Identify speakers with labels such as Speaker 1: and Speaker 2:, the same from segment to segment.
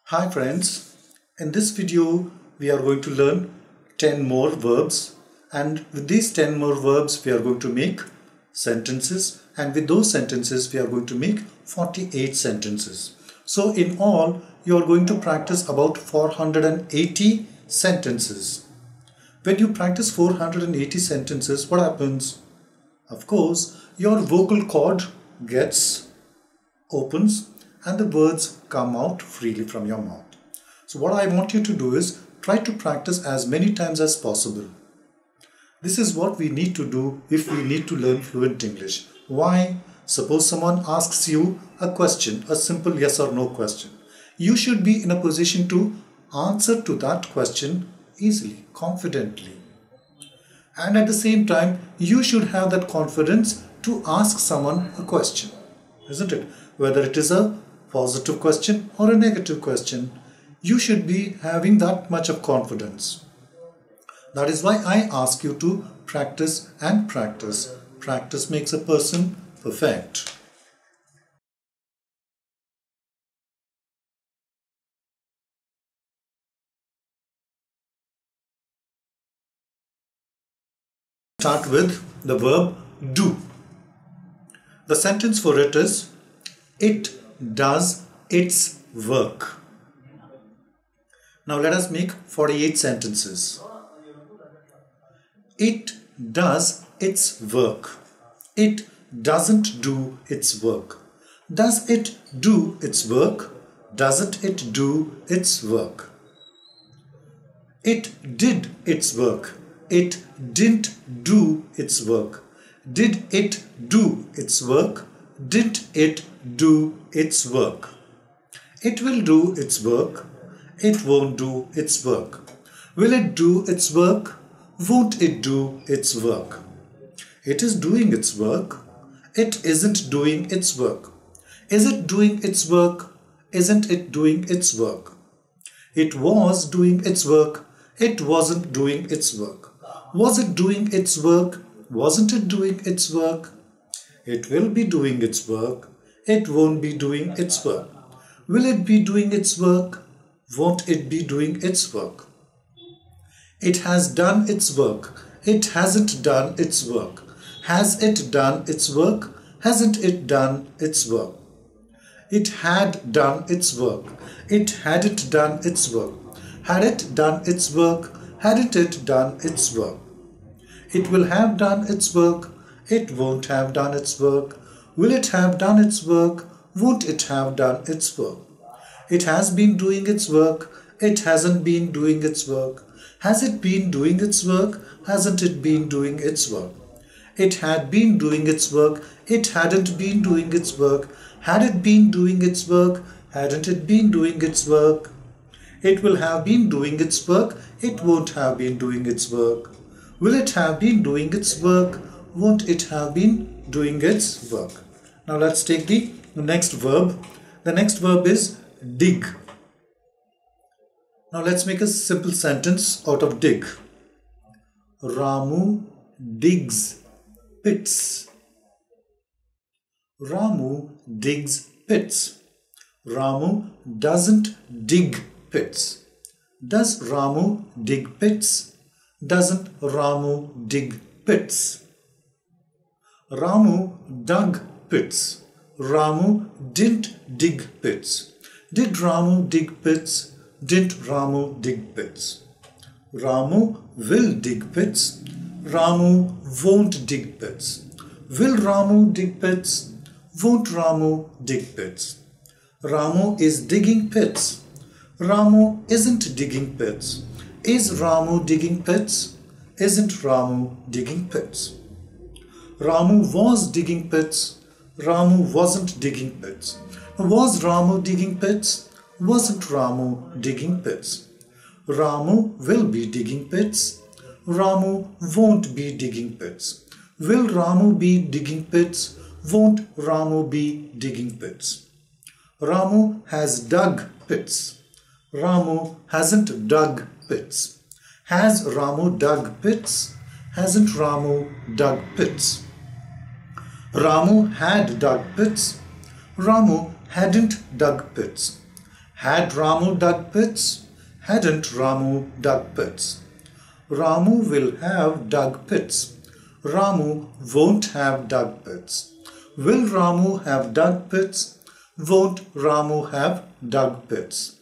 Speaker 1: Hi friends, in this video we are going to learn 10 more verbs, and with these 10 more verbs we are going to make sentences, and with those sentences we are going to make 48 sentences. So in all you are going to practice about 480 sentences. When you practice 480 sentences, what happens? Of course, your vocal cord opens and the words come out freely from your mouth. So what I want you to do is try to practice as many times as possible. This is what we need to do if we need to learn fluent English. Why? Suppose someone asks you a question, a simple yes or no question. You should be in a position to answer to that question easily, confidently. And at the same time, you should have that confidence to ask someone a question, isn't it? Whether it is a positive question or a negative question, you should be having that much of confidence. That is why I ask you to practice and practice. Practice makes a person perfect. Start with the verb do. The sentence for it is, it does its work. Now let us make 48 sentences. It does its work. It doesn't do its work. Does it do its work? Doesn't it do its work? It did its work. It didn't do its work. Did it do its work? Didn't it do its work? It will do its work. It won't do its work. Will it do its work? Won't it do its work? It is doing its work. It isn't doing its work. Is it doing its work? Isn't it doing its work? It was doing its work. It wasn't doing its work. Was it doing its work? Wasn't it doing its work? It will be doing its work. It won't be doing its work. Will it be doing its work? Won't it be doing its work? It has done its work. It hasn't done its work. Has it done its work? Hasn't it done its work? It had done its work. It hadn't done its work. Had it done its work? Hadn't it done its work? It will have done its work. It won't have done its work. Will it have done its work? Won't it have done its work? It has been doing its work. It hasn't been doing its work. Has it been doing its work? Hasn't it been doing its work? It had been doing its work. It hadn't been doing its work. Had it been doing its work? Hadn't it been doing its work? It will have been doing its work. It won't have been doing its work. Will it have been doing its work? Won't it have been doing its work? Now let's take the next verb. The next verb is dig. Now let's make a simple sentence out of dig. Ramu digs pits. Ramu digs pits. Ramu doesn't dig pits. Does Ramu dig pits? Doesn't Ramu dig pits? Ramu dug pits. Ramu didn't dig pits. Did Ramu dig pits? Didn't Ramu dig pits? Ramu will dig pits. Ramu won't dig pits. Will Ramu dig pits? Won't Ramu dig pits? Ramu is digging pits. Ramu isn't digging pits. Is Ramu digging pits? Isn't Ramu digging pits? Ramu was digging pits. Ramu wasn't digging pits. Was Ramu digging pits? Wasn't Ramu digging pits? Ramu will be digging pits. Ramu won't be digging pits. Will Ramu be digging pits? Won't Ramu be digging pits? Ramu has dug pits. Ramu hasn't dug pits. Has Ramu dug pits? Hasn't Ramu dug pits? Ramu had dug pits. Ramu hadn't dug pits. Had Ramu dug pits? Hadn't Ramu dug pits? Ramu will have dug pits. Ramu won't have dug pits. Will Ramu have dug pits? Won't Ramu have dug pits?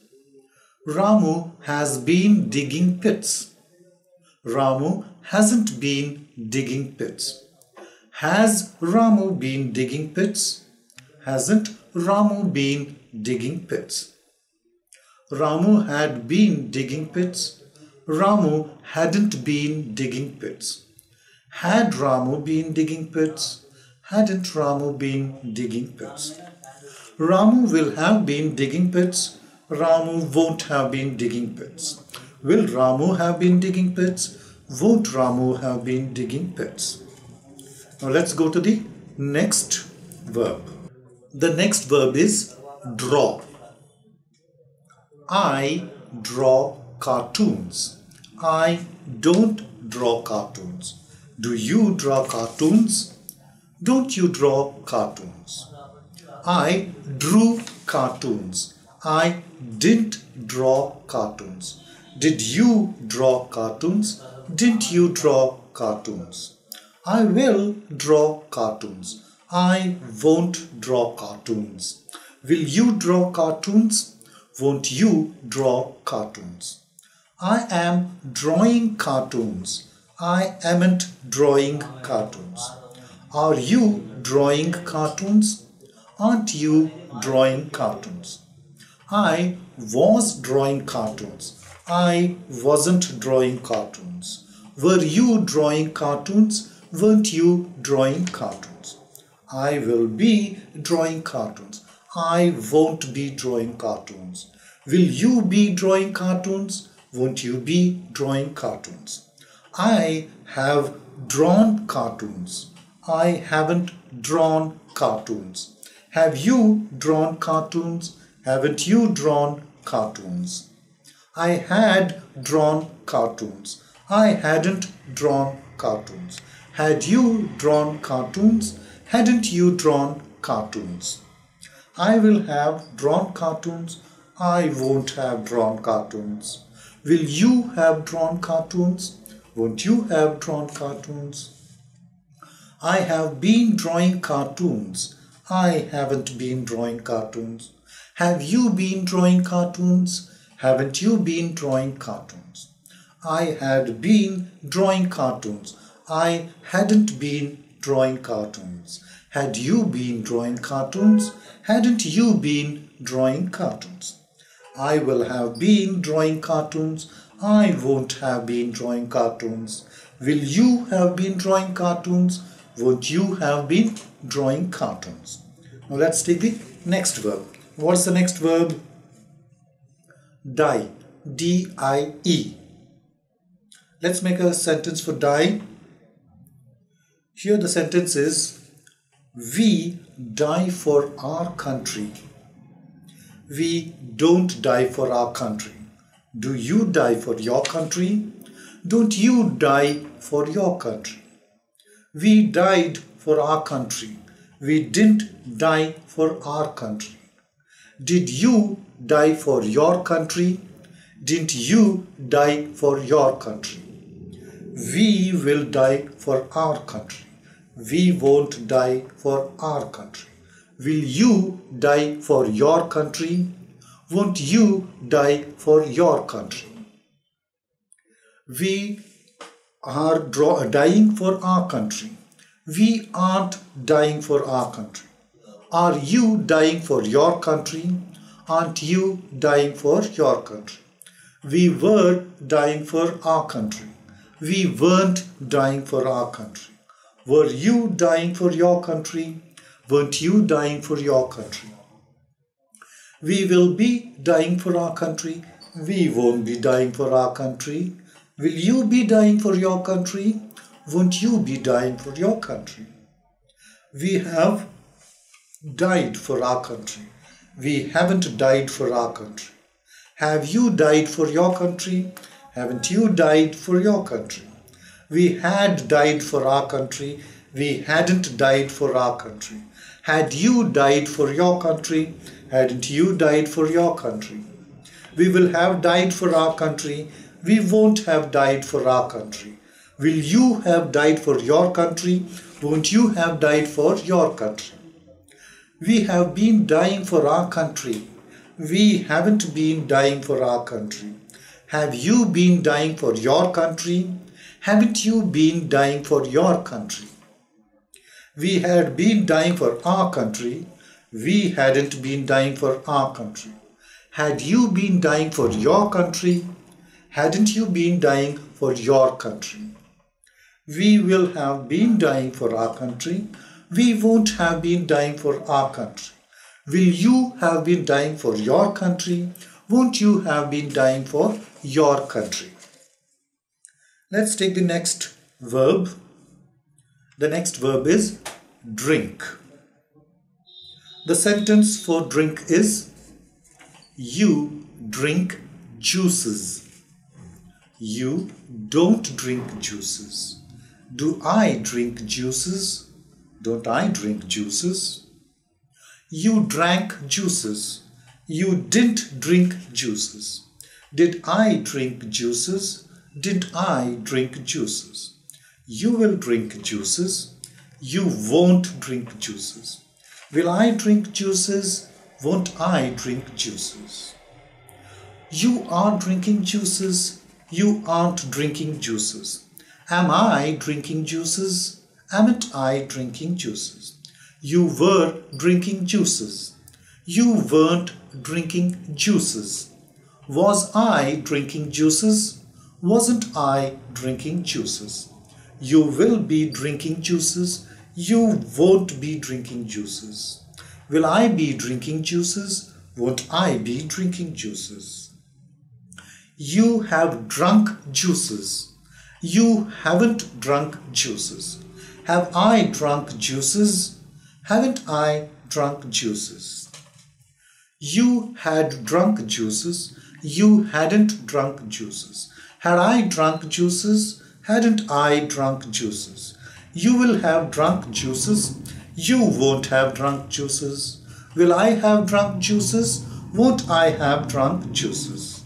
Speaker 1: Ramu has been digging pits. Ramu hasn't been digging pits. Has Ramu been digging pits? Hasn't Ramu been digging pits? Ramu had been digging pits. Ramu hadn't been digging pits. Had Ramu been digging pits? Hadn't Ramu been digging pits? Ramu will have been digging pits. Ramu won't have been digging pits. Will Ramu have been digging pits? Won't Ramu have been digging pits? Now let's go to the next verb. The next verb is draw. I draw cartoons. I don't draw cartoons. Do you draw cartoons? Don't you draw cartoons? I drew cartoons. I didn't draw cartoons. Did you draw cartoons? Didn't you draw cartoons? I will draw cartoons. I won't draw cartoons. Will you draw cartoons? Won't you draw cartoons? I am drawing cartoons. I amn't drawing cartoons. Are you drawing cartoons? Aren't you drawing cartoons? I was drawing cartoons. I wasn't drawing cartoons. Were you drawing cartoons? Weren't you drawing cartoons? I will be drawing cartoons. I won't be drawing cartoons. Will you be drawing cartoons? Won't you be drawing cartoons? I have drawn cartoons. I haven't drawn cartoons. Have you drawn cartoons? Haven't you drawn cartoons? I had drawn cartoons. I hadn't drawn cartoons. Had you drawn cartoons? Hadn't you drawn cartoons? I will have drawn cartoons. I won't have drawn cartoons. Will you have drawn cartoons? Won't you have drawn cartoons? I have been drawing cartoons. I haven't been drawing cartoons. Have you been drawing cartoons? Haven't you been drawing cartoons? I had been drawing cartoons. I hadn't been drawing cartoons. Had you been drawing cartoons? Hadn't you been drawing cartoons? I will have been drawing cartoons. I won't have been drawing cartoons. Will you have been drawing cartoons? Won't you have been drawing cartoons? Now let's take the next verb. What's the next verb? Die. D-I-E. Let's make a sentence for die. Here the sentence is, we die for our country. We don't die for our country. Do you die for your country? Don't you die for your country? We died for our country. We didn't die for our country. Did you die for your country? Didn't you die for your country? We will die for our country. We won't die for our country. Will you die for your country? Won't you die for your country? We are dying for our country. We aren't dying for our country. Are you dying for your country? Aren't you dying for your country? We were dying for our country. We weren't dying for our country. Were you dying for your country? Weren't you dying for your country? We will be dying for our country. We won't be dying for our country. Will you be dying for your country? Won't you be dying for your country? We have died for our country. We haven't died for our country. Have you died for your country? Haven't you died for your country? We had died for our country. We hadn't died for our country. Had you died for your country? Hadn't you died for your country? We will have died for our country. We won't have died for our country. Will you have died for your country? Won't you have died for your country? We have been dying for our country. We haven't been dying for our country. Have you been dying for your country? Haven't you been dying for your country? We had been dying for our country. We hadn't been dying for our country. Had you been dying for your country? Hadn't you been dying for your country? We will have been dying for our country. We won't have been dying for our country. Will you have been dying for your country? Won't you have been dying for your country? Let's take the next verb. The next verb is drink. The sentence for drink is: you drink juices. You don't drink juices. Do I drink juices? Don't I drink juices? You drank juices. You didn't drink juices. Did I drink juices? Didn't I drink juices? You will drink juices. You won't drink juices. Will I drink juices? Won't I drink juices? You are drinking juices. You aren't drinking juices. Am I drinking juices? Aren't I drinking juices? You were drinking juices. You weren't drinking juices. Was I drinking juices? Wasn't I drinking juices? You will be drinking juices. You won't be drinking juices. Will I be drinking juices? Won't I be drinking juices? You have drunk juices. You haven't drunk juices. Have I drunk juices? Haven't I drunk juices? You had drunk juices. You hadn't drunk juices. Had I drunk juices? Hadn't I drunk juices? You will have drunk juices. You won't have drunk juices. Will I have drunk juices? Won't I have drunk juices?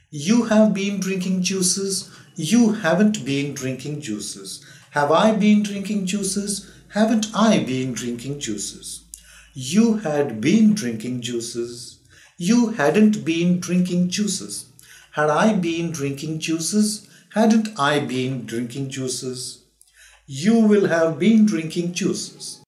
Speaker 1: You have been drinking juices. You haven't been drinking juices. Have I been drinking juices? Haven't I been drinking juices? You had been drinking juices. You hadn't been drinking juices. Had I been drinking juices? Hadn't I been drinking juices? You will have been drinking juices.